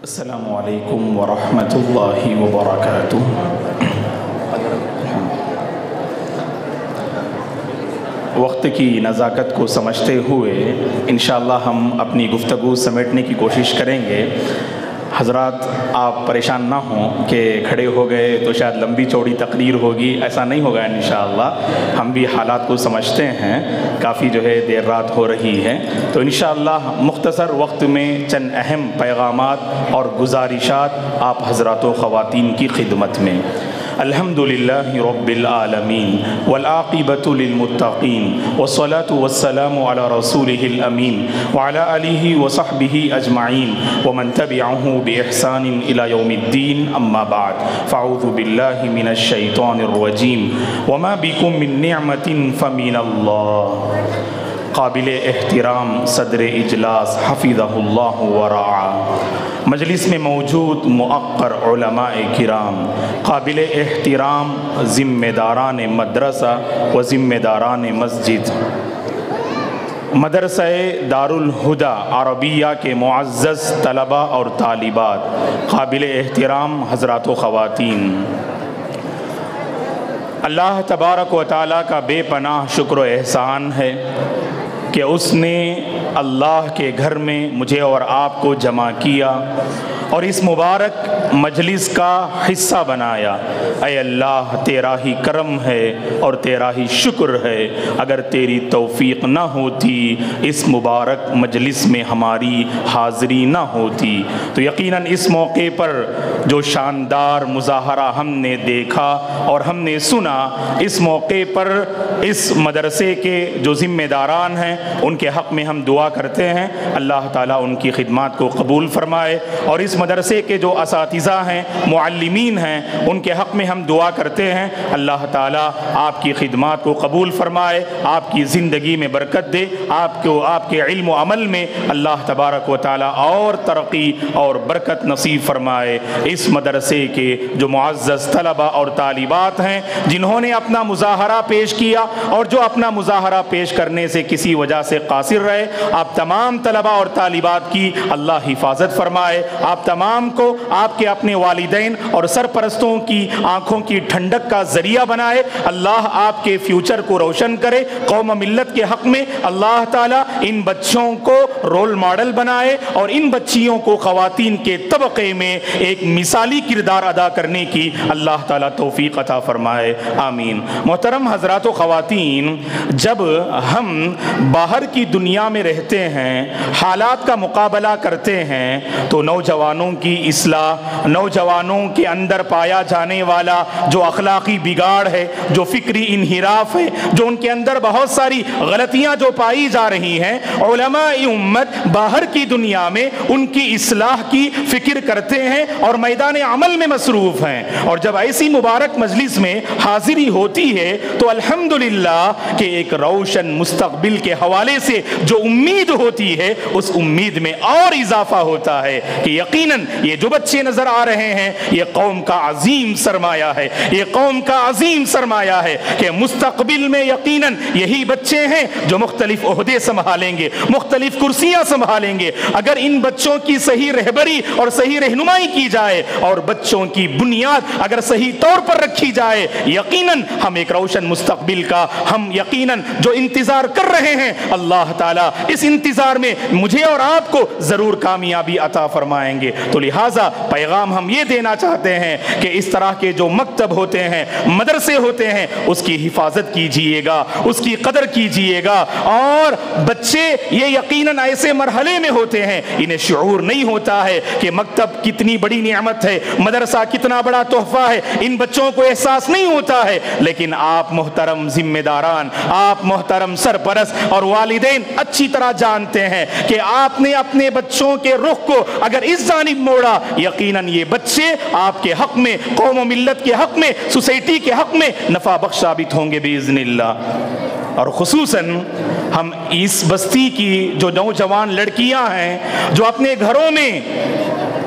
السلام علیکم ورحمۃ اللہ وبرکاتہ۔ وقت کی نزاکت کو سمجھتے ہوئے انشاءاللہ ہم اپنی گفتگو سمیٹنے کی کوشش کریں گے۔ حضرات آپ پریشان نہ ہوں کہ کھڑے ہو گئے تو شاید لمبی چوڑی تقریر ہوگی، ایسا نہیں ہوگا انشاءاللہ۔ ہم بھی حالات کو سمجھتے ہیں، کافی دیر رات ہو رہی ہے، تو انشاءاللہ مختصر وقت میں چند اہم پیغامات اور گزارشات آپ حضرات و خواتین کی خدمت میں۔ الحمدللہ رب العالمین والعاقبۃ للمتقین والصلاة والسلام علی رسولہ الامین وعلی آلہ وصحبہ اجمعین ومن تبعہ بإحسان الی یوم الدین، اما بعد فاعوذ باللہ من الشیطان الرجیم وما بکم من نعمت فمن اللہ۔ قابل احترام صدر اجلاس حفظہ اللہ ورعا، مجلس میں موجود مؤقر علماء کرام، قابل احترام ذمہ داران مدرسہ و ذمہ داران مسجد، مدرسہ دارالہدیٰ عربیہ کے معزز طلباء اور طالبات، قابل احترام حضرات و خواتین، اللہ تبارک و تعالیٰ کا بے پناہ شکر و احسان ہے کہ اس نے اللہ کے گھر میں مجھے اور آپ کو جمع کیا اور اس مبارک مجلس کا حصہ بنایا۔ اے اللہ، تیرا ہی کرم ہے اور تیرا ہی شکر ہے، اگر تیری توفیق نہ ہوتی اس مبارک مجلس میں ہماری حاضری نہ ہوتی تو یقیناً اس موقع پر جو شاندار مظاہرہ ہم نے دیکھا اور ہم نے سنا، اس موقع پر اس مدرسے کے جو ذمہ داران ہیں ان کے حق میں ہم دعا کرتے ہیں، اللہ تعالیٰ ان کی خدمات کو قبول فرمائے، اور اس مدرسے کے جو اساتذہ ہیں، معلمین ہیں، ان کے حق میں ہم دعا کرتے ہیں، اللہ تعالیٰ آپ کی خدمات کو قبول فرمائے، آپ کی زندگی میں برکت دے، آپ کے علم و عمل میں اللہ تبارک و تعالیٰ اور ترقی اور برکت نصیب فرمائے۔ اس مدرسے کے جو معزز طلباء اور طالبات ہیں جنہوں نے اپنا مظاہرہ پیش کیا اور جو اپنا مظاہرہ پیش کرنے سے کسی وجہ سے قاصر رہے، آپ تمام طلباء اور طالبات کی اللہ حفاظت فرمائے، آپ تمام کو آپ کے اپنے والدین اور سرپرستوں کی آنکھوں کی ٹھنڈک کا ذریعہ بنائے، اللہ آپ کے فیوچر کو روشن کرے، قوم ملت کے حق میں اللہ تعالیٰ ان بچوں کو رول ماڈل بنائے اور ان بچیوں کو خواتین کے طبقے میں ایک مثالی کردار ادا کرنے کی اللہ تعالیٰ توفیق عطا فرمائے، آمین۔ محترم حضرات و خواتین، جب ہم باہر کی دنیا میں رہتے ہیں، حالات کا مقابلہ کرتے ہیں، تو نوجوانوں کی اصلاح، نوجوانوں کے اندر پایا جانے والا جو اخلاقی بگاڑ ہے، جو فکری انحراف ہے، جو ان کے اندر بہت ساری غلطیاں جو پائی جا رہی ہیں، علماء امت باہر کی دنیا میں ان کی اصلاح کی فکر کرتے ہیں اور میدان عمل میں مصروف ہیں، اور جب ایسی مبارک مجلس میں حاضری ہوتی ہے تو الحمدللہ کہ ایک روشن مستقبل کے حوالے سے جو امید ہوتی ہے اس امید میں اور اضافہ ہوتا ہے کہ یقیناً یہ جو بچے نظر آ رہے ہیں یہ قوم کا عظیم سرمایہ ہے، یہ قوم کا عظیم سرمایہ ہے کہ مستقبل میں یقیناً یہی بچے ہیں جو مختلف عہدے سنبھالیں گے، مختلف کرسیاں سنبھالیں گے۔ اگر ان بچوں کی صحیح رہبری اور صحیح رہنمائی کی جائے اور بچوں کی بنیاد اگر صحیح طور پر رکھی جائے، یقیناً ہم ایک روشن مستقبل کا ہم یقیناً جو انتظار کر رہے ہیں، اللہ تعالیٰ اس انتظار میں مجھے اور آپ کو ضرور کامیابی عطا فرمائیں گے۔ تو لہٰذا پیغام ہم یہ دینا چاہتے ہیں کہ اس طرح کے جو مکتب ہوتے ہیں، مدرسے ہوتے ہیں، اس کی حفاظت کیجئے گا، اس کی قدر کیجئے گا، اور بچے یہ یقیناً ایسے مرحلے میں ہوتے ہیں انہیں شعور نہیں ہوتا ہے کہ مکتب کتنی بڑی نعمت ہے، مدرسہ کتنا بڑا تحفہ ہے، ان بچوں کو احساس نہیں ہوتا ہے، لیکن آپ محترم ذمہ داران، آپ محترم سرپرست اور والدین اچھی طرح جانتے ہیں کہ آپ نے اپنے بچوں کے رخ کو اگر اس جانب موڑا، یقیناً یہ بچے آپ کے حق میں، قوم و ملت کے حق میں، سوسائٹی کے حق میں نفع بخش ثابت ہوں گے باذن اللہ۔ اور خصوصاً ہم اس بستی کی جو نوجوان لڑکیاں ہیں جو اپنے گھروں میں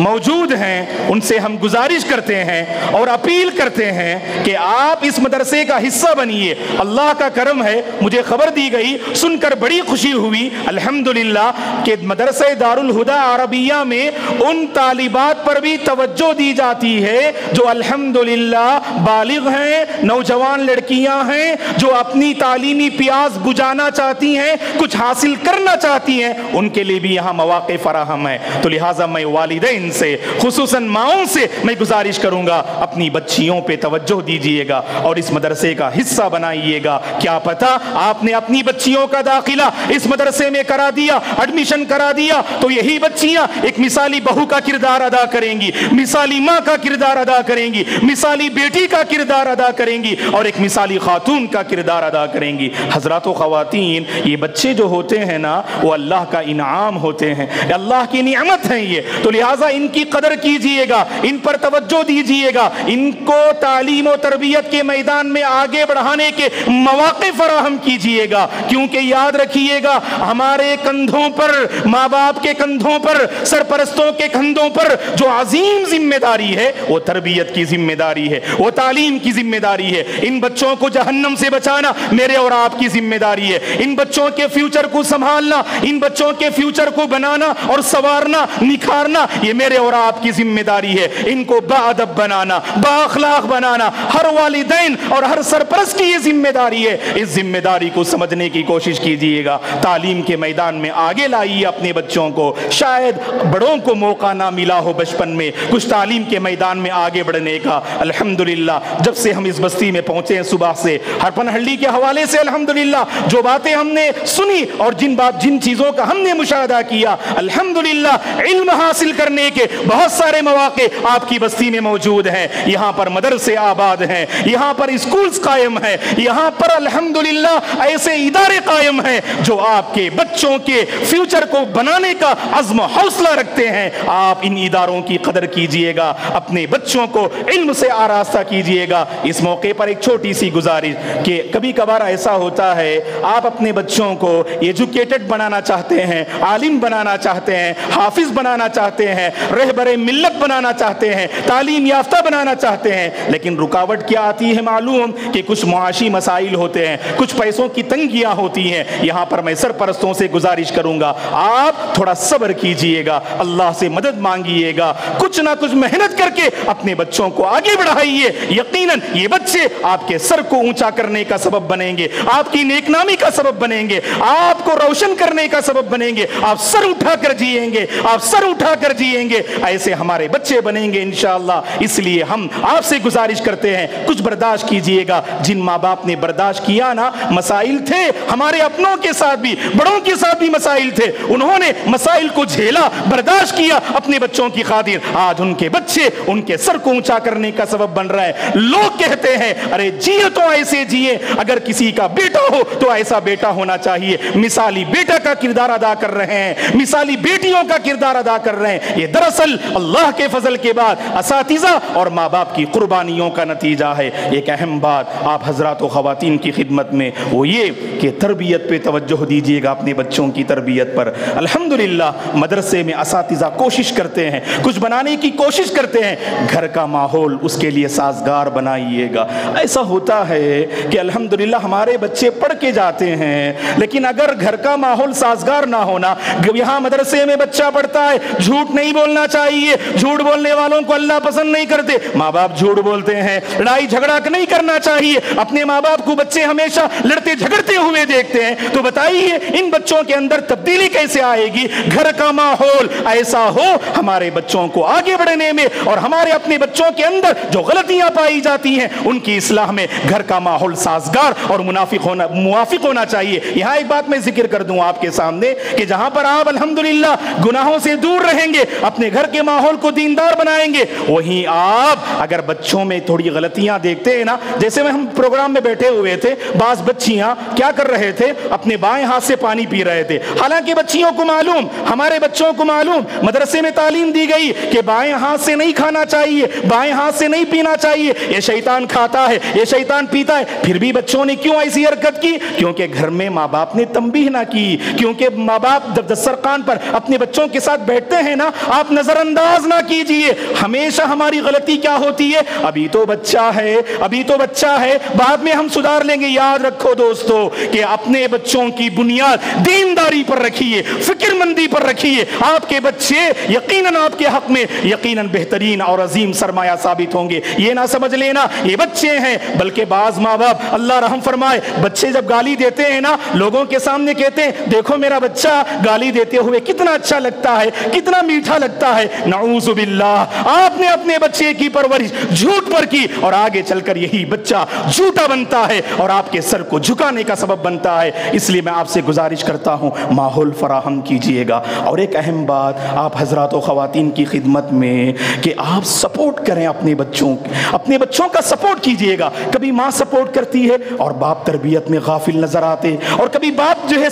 موجود ہیں ان سے ہم گزارش کرتے ہیں اور اپیل کرتے ہیں کہ آپ اس مدرسے کا حصہ بنیے۔ اللہ کا کرم ہے، مجھے خبر دی گئی، سن کر بڑی خوشی ہوئی الحمدللہ کہ مدرسہ دارالہدیٰ عربیہ میں ان طالبات پر بھی توجہ دی جاتی ہے جو الحمدللہ بالغ ہیں، نوجوان لڑکیاں ہیں جو اپنی تعلیمی پیاس بجھانا چاہتی ہیں، کچھ حاصل کرنا چاہتی ہیں، ان کے لیے بھی یہاں مواقع فراہم ہے۔ تو لہٰذا میں والدین سے خصوصاً ماؤں سے میں گزارش کروں گا اپنی بچیوں پہ توجہ دیجئے گا اور اس مدرسے کا حصہ بنائیے گا۔ کیا پتہ آپ نے اپنی بچیوں کا داخلہ اس مدرسے میں کرا دیا، ایڈمیشن کرا دیا، تو یہی بچیاں ایک مثالی بہو کا کردار ادا کریں گی، مثالی ماں کا کردار ادا کریں گی، مثالی بیٹی کا کردار ادا کریں گی اور ایک مثالی خاتون کا کردار ادا کریں گی۔ حضرات و خواتین، یہ بچے جو ہوتے ہیں نا وہ اللہ کا انعام ہوتے ہیں، اللہ کی نعمت ہیں یہ، تو لہٰذا ان کی قدر کیجئے گا، ان پر توجہ دیجئے گا، ان کو تعلیم و تربیت کے میدان میں آگے بڑھانے کے مواقع فراہم کیجئے گا، کیونکہ یاد رکھیے گا ہمارے کندھوں پر، ماں باپ کے کندھوں پر، سرپرستوں کے کندھوں پر جو عظیم ذمہ داری ہے وہ تربیت کی ذمہ داری ہے، وہ تعلیم کی ذمہ داری ہے۔ ان بچوں کو جہنم سے بچانا میرے اور آپ کی ذمہ داری ہے، ان بچوں کے فیوچر کو سنبھالنا، ان بچوں کے فیوچر کو بنانا اور سنوارنا، نکھارنا، یہ میرے اور آپ کی ذمہ داری ہے۔ ان کو باادب بنانا، با اخلاق بنانا ہر والدین اور ہر سرپرست کی یہ ذمہ داری ہے۔ اس ذمہ داری کو سمجھنے کی کوشش کیجئے گا، تعلیم کے میدان میں آگے لائیے اپنے بچوں کو۔ شاید بڑوں کو موقع نہ ملا ہو بچپن میں کچھ تعلیم کے میدان میں آگے بڑھنے کا، الحمدللہ جب سے ہم اس بستی میں پہنچے ہیں صبح سے ہرپن ہلڈی کے حوالے سے الحمدللہ جو باتیں ہم نے سنی اور جن چیزوں کا ہم نے مشاہدہ کیا، الحمدللہ علم حاصل کرنے کے بہت سارے مواقع آپ کی بستی میں موجود ہیں۔ یہاں پر مدرسے آباد ہیں، یہاں پر اسکولز قائم ہیں، یہاں پر الحمدللہ ایسے ادارے قائم ہیں جو آپ کے بچوں کے فیوچر کو بنانے کا عزم و حوصلہ رکھتے ہیں۔ آپ ان اداروں کی قدر کیجئے گا، اپنے بچوں کو علم سے آراستہ کیجئے گا۔ اس موقع پر ایک چھوٹی سی گزارش کہ کبھی کبھار ایسا ہوتا ہے آپ اپنے بچوں کو ایجوکیٹڈ بنانا چاہتے ہیں، عالم بنانا چاہتے ہیں، حافظ بنانا چاہتے ہیں، رہبر ملت بنانا چاہتے ہیں، تعلیم یافتہ بنانا چاہتے ہیں، لیکن رکاوٹ کیا آتی ہے معلوم کہ کچھ معاشی مسائل ہوتے ہیں، کچھ پیسوں کی تنگیاں ہوتی ہیں۔ یہاں پر میں سرپرستوں سے گزارش کروں گا آپ تھوڑا صبر کیجئے گا، اللہ سے مدد مانگیے گا، کچھ نہ کچھ محنت کر کے اپنے بچوں کو آگے بڑھائیے۔ یقیناً یہ بچے آپ کے سر کو اونچا کرنے کا سبب بنیں گے، آپ کی نیک نامی کا سبب بنیں گے، آپ کو روشن کرنے کا سبب بنیں گے، آپ سر اٹھا کر جیئیں گے، آپ سر اٹھا کر جیئیں گے، ایسے ہمارے بچے بنیں گے انشاءاللہ۔ اس لیے ہم آپ سے گزارش کرتے ہیں کچھ برداشت کیجئے گا۔ جن ماں باپ نے برداشت کیا نا، مسائل تھے ہمارے اپنوں کے ساتھ بھی، بڑوں کے ساتھ بھی مسائل تھے، انہوں نے مسائل کو جھیلا، برداشت کیا اپنے بچوں کی خاطر، آج ان کے بچے ان کے سر کو اونچا کرنے کا سبب بن رہا ہے۔ لوگ کہتے ہیں ارے جیے تو ایسے جیے، اگر کسی کا بیٹا ہو تو ایسا بیٹا ہونا چاہیے۔ مثالی بیٹا کا کردار ادا کر رہے ہیں، مثالی بیٹیوں کا کردار ادا کر رہے ہیں۔ یہ دراصل اللہ کے فضل کے بعد اساتذہ اور ماں باپ کی قربانیوں کا نتیجہ ہے۔ ایک اہم بات آپ حضرات و خواتین کی خدمت میں وہ یہ کہ تربیت پہ توجہ دیجیے گا، اپنے بچوں کی تربیت پر۔ الحمدللہ مدرسے میں اساتذہ کوشش کرتے ہیں، کچھ بنانے کی کوشش کرتے ہیں، گھر کا ماحول اس کے لیے سازگار بنائیے گا۔ ایسا ہوتا ہے کہ الحمدللہ ہمارے بچے پڑھ کے جاتے ہیں، لیکن اگر گھر کا ماحول سازگار نہ ہونا، یہاں مدرسے میں بچہ پڑھتا ہے، جھوٹ نہیں بولنا چاہیے، جھوٹ بولنے والوں کو اللہ پسند نہیں کرتے، ماں باپ جھوٹ بولتے ہیں، لڑائی جھگڑا نہیں کرنا چاہیے، اپنے ماں باپ کو بچے ہمیشہ لڑتے جھگڑتے ہوئے دیکھتے ہیں، تو بتائیے ان بچوں کے اندر تبدیلی کیسے آئے گی؟ گھر کا ماحول ایسا ہو ہمارے بچوں کو آگے بڑھنے میں اور ہمارے اپنے بچوں کے اندر جو غلطیاں پائی جاتی ہیں ان کی اصلاح میں گھر کا ماحول سازگار اور موافق ہونا چاہیے۔ یہاں ایک بات میں ذکر کر دوں آپ کے سامنے کہ جہاں پر آپ الحمدللہ گناہوں سے دور رہیں گے، اپنے گھر کے ماحول کو دیندار بنائیں گے، وہیں آپ اگر بچوں میں تھوڑی غلطیاں دیکھتے ہیں نا، جیسے میں ہم پروگرام میں بیٹھے ہوئے تھے، بعض بچیاں کیا کر رہے تھے، اپنے بائیں ہاتھ سے پانی پی رہے تھے، حالانکہ بچیوں کو معلوم، ہمارے بچوں کو معلوم، مدرسے میں تعلیم دی گئی کہ بائیں ہاتھ سے نہیں کھانا چاہیے، بائیں ہاتھ سے نہیں پینا چاہیے، یہ شیطان کھاتا ہے، یہ شیطان پیتا ہے۔ پھر بھی بچوں نے کیوں ایسی حرکت کی؟ کیونکہ گھر میں ماں باپ نے تنبیہ نہ کی، کیونکہ ماں باپ دسترخوان پر اپنے بچوں کے ساتھ بیٹھتے ہیں نا، آپ آپ نظر انداز نہ کیجئے. ہمیشہ ہماری غلطی کیا ہوتی ہے؟ ابھی تو بچہ ہے, بعد میں ہم سدھار لیں گے. یاد رکھو دوستو کہ اپنے بچوں کی بنیاد دینداری پر رکھیے, فکر مندی پر رکھیے. آپ کے بچے یقیناً آپ کے حق میں یقیناً بہترین اور عظیم سرمایہ ثابت ہوں گے. یہ نہ سمجھ لینا یہ بچے ہیں, بلکہ بعض ماں باپ اللہ رحم فرمائے بچے جب گالی دیتے ہیں نا, لوگوں کے سامنے کہتے ہیں دیکھو میرا بچہ گالی دیتے ہوئے کتنا اچھا لگتا ہے, کتنا میٹھا لگتا ہے. نعوذ باللہ, آپ نے اپنے بچے کی پرورش جھوٹ پر کی اور آگے چل کر یہی بچہ جھوٹا بنتا ہے اور آپ کے سر کو جھکانے کا سبب بنتا ہے. اس لیے میں آپ سے گزارش کرتا ہوں ماحول فراہم کیجئے گا. اور ایک اہم بات آپ حضرات و خواتین کی خدمت میں کہ آپ سپورٹ کریں اپنے بچوں کا سپورٹ کیجئے گا. کبھی ماں سپورٹ کرتی ہے اور باپ تربیت میں غافل نظر آتے, اور کبھی باپ جو ہے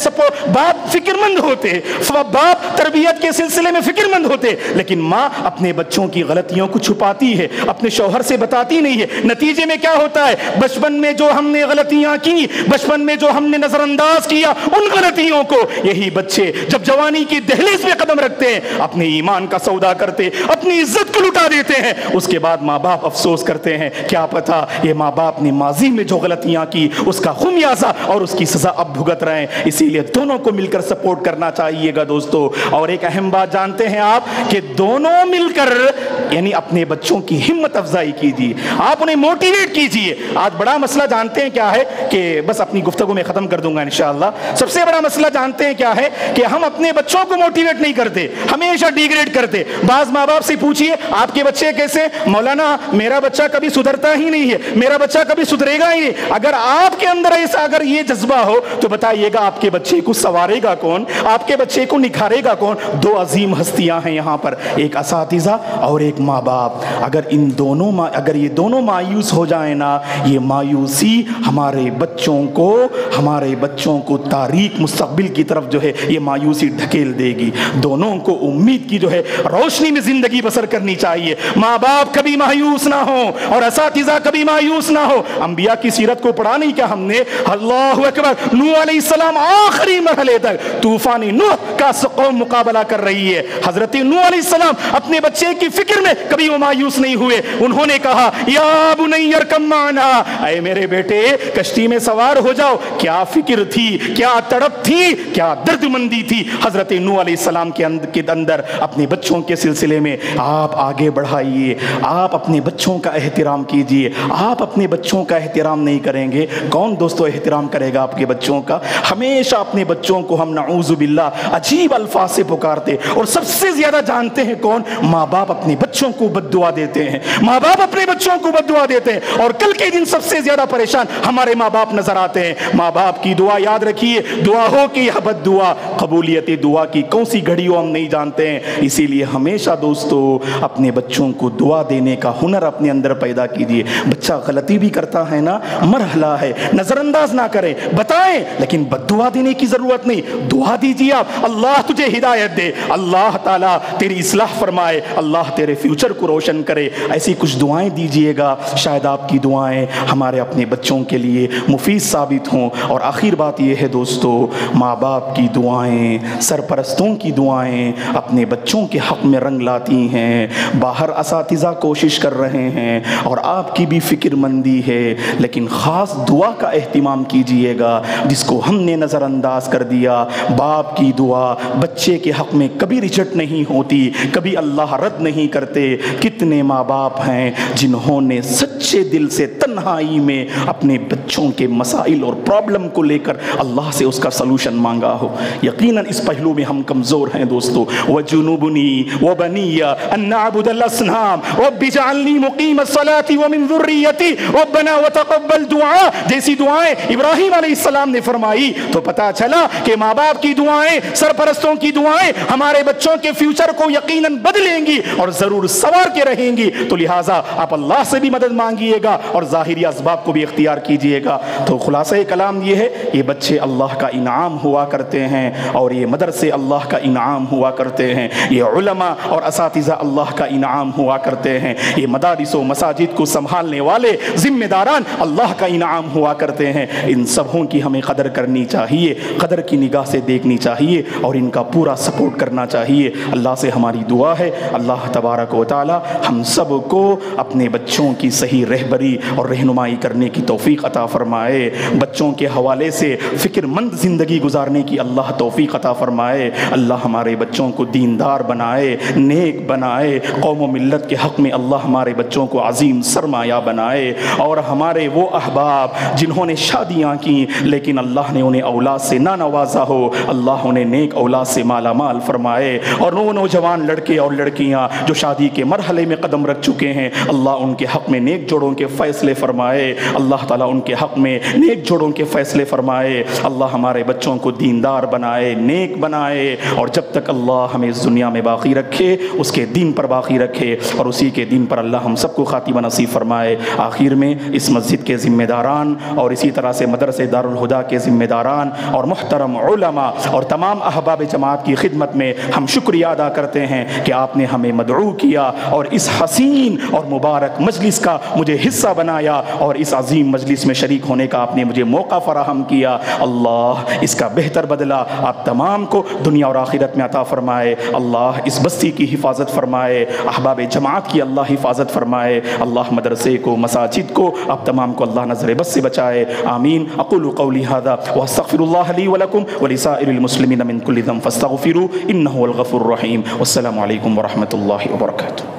باپ فکر مند ہوتے, باپ تربیت کے سلسلے میں فکر مند ہوتے, لیکن ماں اپنے بچوں کی غلطیوں کو چھپاتی ہے, اپنے شوہر سے بتاتی نہیں ہے. نتیجے میں کیا ہوتا ہے؟ بچپن میں جو ہم نے غلطیاں کی, بچپن میں جو ہم نے نظر انداز کیا ان غلطیوں کو, یہی بچے جب جوانی کی دہلیز پہ قدم رکھتے ہیں اپنے ایمان کا سودا کرتے, اپنی عزت کو لٹا دیتے ہیں. اس کے بعد ماں باپ افسوس کرتے ہیں, کیا پتا یہ ماں باپ نے ماضی میں جو غلطیاں کی اس کا خمیازہ اور اس کی سزا اب بھگت رہے ہیں. اسی لیے دونوں کو مل کر سپورٹ کرنا چاہیے گا دوستو. اور ایک اہم بات جانتے ہیں آپ کہ دونوں مل کر یعنی اپنے بچوں کی ہمت افزائی کیجیے, آپ انہیں موٹیویٹ کیجیے. آج بڑا مسئلہ جانتے ہیں کیا ہے کہ بس اپنی گفتگو میں ختم کر دوں گا انشاءاللہ. سب سے بڑا مسئلہ جانتے ہیں کیا ہے کہ ہم اپنے بچوں کو موٹیویٹ نہیں کرتے, ہمیشہ ڈیگریڈ کرتے. بعض ماں باپ سے پوچھئے آپ کے بچے کیسے؟ مولانا میرا بچہ کبھی سدھرتا ہی نہیں ہے, میرا بچہ کبھی سدھرے گا ہی نہیں. اگر آپ کے اندر ایسا اگر یہ جذبہ ہو تو بتائیے گا آپ کے بچے کو سنوارے گا کون, آپ کے بچے کو نکھارے گا کون؟ دو عظیم ہستیاں ہیں یہاں پر, ایک اساتذہ اور ایک ماں باپ. اگر یہ دونوں مایوس ہو جائیں نا, یہ مایوسی ہمارے بچوں کو تاریک مستقبل کی طرف جو ہے یہ مایوسی ڈھکیل دے گی. دونوں کو امید کی جو ہے روشنی میں زندگی بسر کرنی چاہیے. ماں باپ کبھی مایوس نہ ہو اور اساتذہ کبھی مایوس نہ ہو. انبیاء کی سیرت کو پڑھا نہیں کیا ہم نے؟ اللہ اکبر, نوح علیہ السلام آخری مرحلے تک طوفان نوح کا قوم مقابلہ کر رہی ہے. حضرت نوح علیہ السلام اپنے بچے کی فکر میں کبھی وہ مایوس نہیں ہوئے. انہوں نے کہا یا بنی ارکب معنا, اے میرے بیٹے کشتی میں سوار ہو جاؤ. کیا فکر تھی, کیا تڑپ تھی, کیا درد مندی تھی حضرت نوح علیہ السلام کے اندر. اپنے بچوں کے سلسلے میں آپ آگے بڑھائیے, آپ اپنے بچوں کا احترام کیجئے. آپ اپنے بچوں کا احترام نہیں کریں گے, کون دوستو احترام کرے گا آپ کے بچوں کا؟ ہمیشہ اپنے بچوں کو ہم نعوذ باللہ عجیب الفاظ سے پکارتے, اور سب سے زیادہ جانتے ہیں کون؟ ماں باپ اپنے بچوں کو بد دعا دیتے ہیں, ماں باپ اپنے بچوں کو بد دعا دیتے ہیں. اور کل کے دن سب سے زیادہ پریشان ہمارے ماں باپ نظر آتے ہیں. ماں باپ کی دعا یاد رکھیے, دعا ہو کہ یہ بد دعا, قبولیت دعا کی کون سی گھڑی ہو ہم نہیں جانتے ہیں. اسی لیے ہمیشہ دوستو اپنے بچوں کو دعا دینے کا ہنر اپنے اندر پیدا کیجیے. بچہ غلطی بھی کرتا ہے نا, مرحلہ ہے, نظر انداز نہ کریں, بتائیں, لیکن بد دعا دینے کی ضرورت نہیں. دعا دیجیے آپ, اللہ تجھے ہدایت دے, اللہ تعالیٰ تیری اصلاح فرمائے, اللہ تیرے فیوچر کو روشن کرے. ایسی کچھ دعائیں دیجیے گا, شاید آپ کی دعائیں ہمارے اپنے بچوں کے لیے مفید ثابت ہوں. اور آخر بات یہ ہے دوستو, ماں باپ کی دعائیں, سرپرستوں کی دعائیں اپنے بچوں کے حق میں رنگ لاتی ہیں. باہر اساتذہ کوشش کر رہے ہیں اور آپ کی بھی فکر مندی ہے, لیکن خاص دعا کا اہتمام کیجئے گا جس کو ہم نے نظر انداز کر دیا. باپ کی دعا بچے کے حق میں کبھی ریجیکٹ نہیں ہوتی, کبھی اللہ رد نہیں کرتے. کتنے ماں باپ ہیں جنہوں نے سچے دل سے تنہائی میں اپنے بچوں کے مسائل اور پرابلم کو لے کر اللہ سے اس کا سلوشن مانگا ہو. یقیناً اس پہلو میں ہم کمزور ہیں دوستو. وَجُنُوبُنِي وَبَنِيَّ أَن نَعْبُدَ الْأَصْنَامَ رَبِّ اجْعَلْنِي مُقِيمَ الصَّلَاةِ وَمِن ذُرِّيَّتِي رَبَّنَا وَتَقَبَّلْ دُعَاءَ جیسی دعائیں ابراہیم علیہ السلام نے فرمائی تو پتا چلا کہ ماں باپ کی دعائیں, سرپرستوں کی دعائیں ہمارے بچوں کے فیوچر کو یقیناً بدلیں گی اور ضرور سوار کے رہیں گی. تو لہٰذا آپ اللہ سے بھی مدد مانگیے گا اور ظاہری اسباب کو بھی اختیار کیجیے گا. تو خلاصہ کلام یہ ہے, یہ بچے اللہ کا انعام ہوا کرتے ہیں اور یہ مدرسہ مدرسے اللہ کا انعام ہوا کرتے ہیں، یہ علماء اور اساتذہ اللہ کا انعام ہوا کرتے ہیں، یہ مدارس و مساجد کو سنبھالنے والے ذمہ داران اللہ کا انعام ہوا کرتے ہیں۔ ان سبوں کی ہمیں قدر کرنی چاہیے، قدر کی نگاہ سے دیکھنی چاہیے اور ان کا پورا سپورٹ کرنا چاہیے۔ اللہ سے ہماری دعا ہے اللہ تبارک و تعالی ہم سب کو اپنے بچوں کی صحیح رہبری اور رہنمائی کرنے کی توفیق عطا فرمائے، بچوں کے حوالے سے فکر مند زندگی گزارنے کی اللہ توفیق عطا فرمائے۔ اللہ ہمارے بچوں کو دیندار بنائے، نیک بنائے، قوم و ملت کے حق میں اللہ ہمارے بچوں کو عظیم سرمایہ بنائے، اور ہمارے وہ احباب جنہوں نے شادیاں کی لیکن اللہ نے انہیں اولاد سے نہ نوازا ہو، اللہ انہیں نیک اولاد سے مالا مال فرمائے، اور وہ نوجوان لڑکے اور لڑکیاں جو شادی کے مرحلے میں قدم رکھ چکے ہیں اللہ ان کے حق میں نیک جوڑوں کے فیصلے فرمائے، اللہ تعالیٰ ان کے حق میں نیک جوڑوں کے فیصلے فرمائے۔ اللہ ہمارے بچوں کو دیندار بنائے، نیک بنائے، اور جب تک اللہ ہمیں اس دنیا میں باقی رکھے اس کے دین پر باقی رکھے، اور اسی کے دین پر اللہ ہم سب کو خاتمہ نصیب فرمائے۔ آخر میں اس مسجد کے ذمہ داران اور اسی طرح سے مدرسے دارالہدیٰ کے ذمہ داران اور محترم علماء اور تمام احباب جماعت کی خدمت میں ہم شکریہ ادا کرتے ہیں کہ آپ نے ہمیں مدعو کیا اور اس حسین اور مبارک مجلس کا مجھے حصہ بنایا، اور اس عظیم مجلس میں شریک ہونے کا آپ نے مجھے موقع فراہم کیا۔ اللہ اس کا بہتر بدلہ آپ تمام کو دنیا اور آخرت میں عطا فرمائے۔ اللہ اس بستی کی حفاظت فرمائے، احباب جماعت کی اللہ حفاظت فرمائے، اللہ مدرسے کو، مساجد کو، آپ تمام کو اللہ نظر بس سے بچائے۔ آمین۔ اقول قولی ھذا واستغفر اللہ لی ولکم ولسائر المسلمین من کل ذنب فاستغفروا انہ هو الغفور الرحیم۔ والسلام علیکم ورحمۃ اللہ وبرکاتہ۔